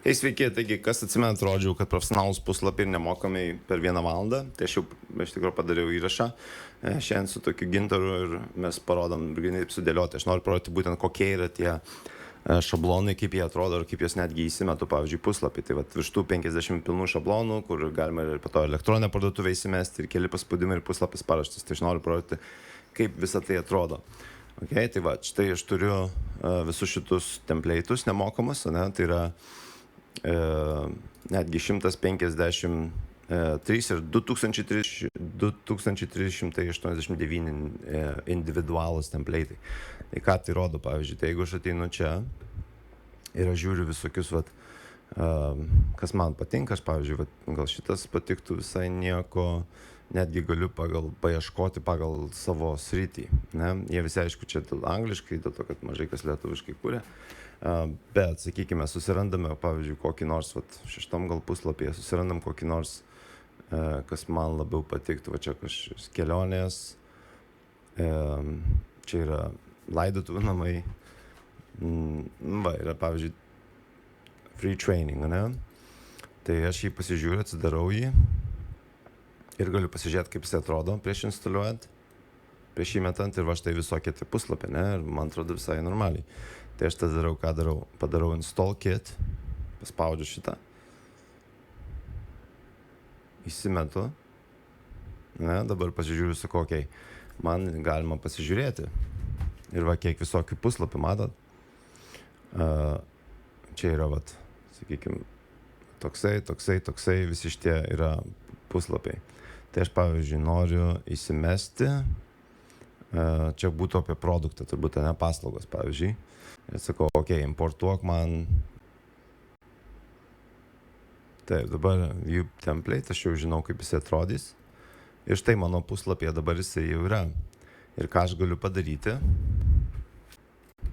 Hei, sveiki, taigi, kas atsimenat, rodžiau, kad profesionalus puslapiai nemokamai per 1 valandą, tai aš iš tikrųjų padariau įrašą šiandien su tokiu gintaru ir mes parodom, kaip sudėlioti. Aš noriu parodyti būtent kokie yra tie šablonai, kaip jie atrodo ir kaip jos netgi įsimetu, pavyzdžiui, puslapį. Tai virš tų 50 pilnų šablonų, kur galima ir po to elektroninę parduotuvę įsimesti ir keli paspaudimai ir puslapis paraštas. Tai aš noriu parodyti, kaip visa tai atrodo. Okay, tai va, štai aš turiu visus šitus template'us nemokamus, ne, tai yra netgi 153 ir 2389 individualūs template'ai. Tai ką tai rodo, pavyzdžiui, tai jeigu aš ateinu čia ir aš žiūriu visokius, kas man patinka, aš, pavyzdžiui, gal šitas patiktų visai nieko, netgi galiu paieškoti pagal savo sritį. Ne? Jie visi, aišku, čia angliškai, dėl to, kad mažai kas lietuviškai kūrė. Bet, sakykime, susirandame, pavyzdžiui, kokį nors, 6 gal puslapyje, susirandam kokį nors, kas man labiau patiktų, čia kažkokios kelionės, čia yra laidotuvių namai, yra, pavyzdžiui, free training, ne? Tai aš jį pasižiūriu, atsidarau jį ir galiu pasižiūrėti, kaip jis atrodo prieš instaliuojant, prieš įmetant ir va štai visokie tai puslapį, ne? Ir man atrodo visai normaliai. Tai aš tada darau, ką darau? Padarau install kit, paspaudžiu šitą, įsimetu, ne, dabar pasižiūriu, sakau, okei, man galima pasižiūrėti. Ir va, kiek visokių puslapių, matot? Čia yra, sakykime, toksai, visi šitie yra puslapiai. Tai aš, pavyzdžiui, noriu įsimesti, čia būtų apie produktą, turbūt, ne, paslaugos, pavyzdžiui. Ir sakau, okei, importuok man. Taip, dabar view template, aš jau žinau, kaip jis atrodys. Ir štai mano puslapyje dabar jisai jau yra. Ir ką aš galiu padaryti?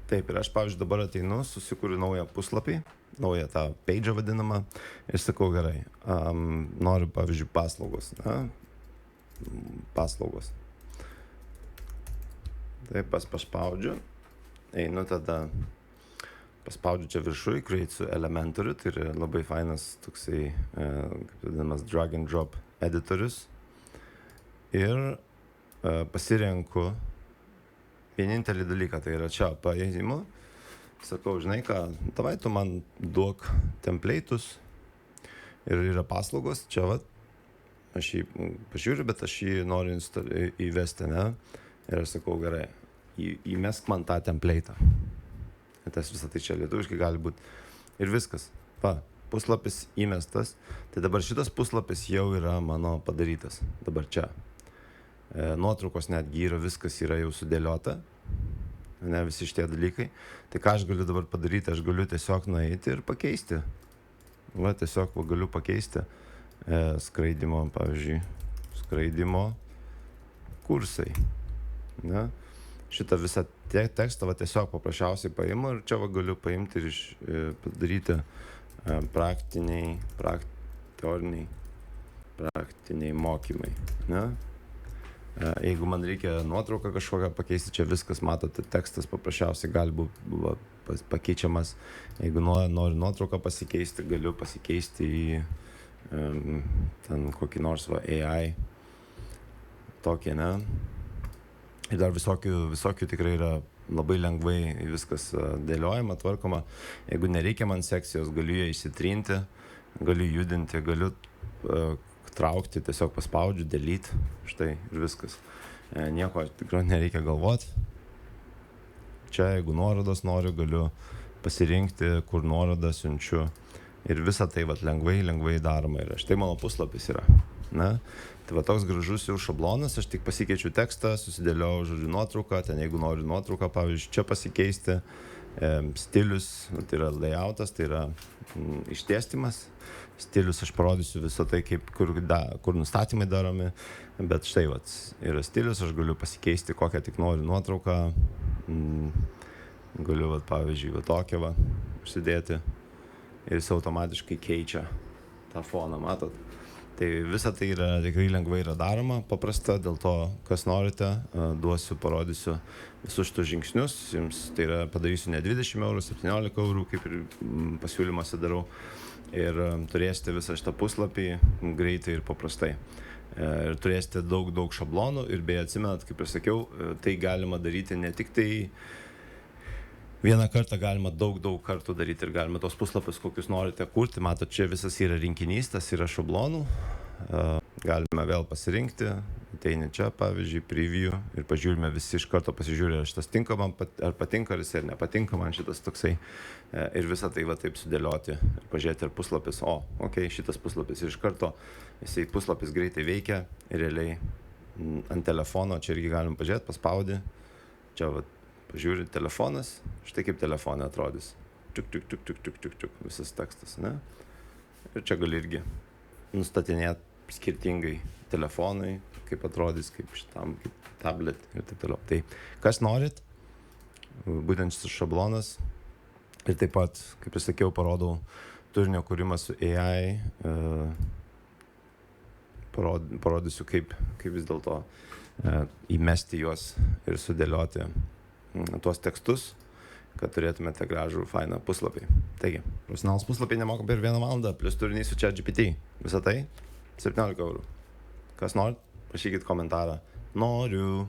Taip, ir aš, pavyzdžiui, dabar ateinu, susikuriu naują puslapį, naują tą page'ą vadinamą. Ir sakau, gerai, noriu, pavyzdžiui, paslaugos. Na? Paslaugos. Taip, paspaudžiu. Einu tada, paspaudžiu čia viršui, create su Elementoriu, tai yra labai fainas toksai, kaip vadinamas, drag and drop editorius. Ir pasirenku vienintelį dalyką, tai yra čia paėjimu. Sakau, žinai ką, davai tu man duok template'us ir yra paslaugos, čia aš jį pažiūriu, bet aš jį noriu įvesti, ne? Ir aš sakau, gerai, įmesk man tą template'ą. Tas visą tai čia lietuviškai gali būti. Ir viskas. Puslapis įmestas. Tai dabar šitas puslapis jau yra mano padarytas. Dabar čia. Nuotraukos netgi yra, viskas yra jau sudėliota. Ne, visi šitie dalykai. Tai ką aš galiu dabar padaryti? Aš galiu tiesiog nueiti ir pakeisti. Tiesiog galiu pakeisti skraidimo, pavyzdžiui, skraidimo kursai. Ne? Šitą visą tekstą tiesiog paprasčiausiai paimu ir čia galiu paimti ir padaryti praktiniai mokymai. Ne? Jeigu man reikia nuotrauką kažkokią pakeisti, čia viskas, matote, tekstas paprasčiausiai gali būti pakeičiamas. Jeigu noriu nuotrauką pasikeisti, galiu pasikeisti į ten kokį nors AI tokį, ne? Ir dar visokių tikrai yra labai lengvai viskas dėliojama, tvarkoma. Jeigu nereikia man sekcijos, galiu ją išsitrinti, galiu judinti, galiu traukti, tiesiog paspaudžiu, delete, štai ir viskas. Nieko tikrai nereikia galvoti. Čia, jeigu nuorodas noriu, galiu pasirinkti, kur nuorodą siunčiu. Ir visa tai lengvai daroma yra. Štai mano puslapis yra. Ne? Tai toks gražus jau šablonas, aš tik pasikeičiu tekstą, susidėliau, žodžiu, nuotrauką, ten jeigu noriu nuotrauką, pavyzdžiui, čia pasikeisti, stilius, tai yra layoutas, tai yra išdėstymas, stilius aš parodysiu visą tai, kur nustatymai daromi, bet štai yra stilius, aš galiu pasikeisti kokią tik noriu nuotrauką, galiu, pavyzdžiui, tokią užsidėti ir jis automatiškai keičia tą foną, matot? Tai visa tai yra tikrai lengvai yra daroma, paprasta, dėl to, kas norite, duosiu, parodysiu visus šitus žingsnius, jums tai yra padarysiu ne 20 eurų, 17 eurų, kaip ir pasiūlymuose darau, ir turėsite visą šitą puslapį greitai ir paprastai. Ir turėsite daug šablonų ir beje atsimenat, kaip ir sakiau, tai galima daryti ne tik tai vieną kartą, galima daug kartų daryti ir galima tos puslapius, kokius norite kurti. Matot, čia visas yra rinkinys, tas yra šablonų. Galime vėl pasirinkti, ateini čia, pavyzdžiui, preview ir pažiūrime, visi iš karto pasižiūrė, ar šitas tinka man, ar patinka, ar jis ir nepatinka man šitas toksai. Ir visą tai va taip sudėlioti ir pažiūrėti, ar puslapis, šitas puslapis ir iš karto, jisai puslapis greitai veikia ir realiai ant telefono, čia irgi galim pažiūrėti, paspaudi, čia va, pažiūri telefonas, štai kaip telefonai atrodys. Čiuk, visas tekstas, ne? Ir čia gali irgi nustatinėti skirtingai telefonai, kaip atrodys, kaip šitam, kaip tablet ir taip toliau. Tai kas norit, būtent šis šablonas. Ir taip pat, kaip ir sakiau, parodau turinio kūrimą su AI. Parodysiu, kaip vis dėlto įmesti juos ir sudėlioti tuos tekstus, kad turėtumėte gražų, fainą puslapį. Taigi, profesionalus puslapiai nemoka per 1 valandą, plus turinys su ChatGPT. Visą tai 17 eurų. Kas norit, prašykit komentarą. Noriu.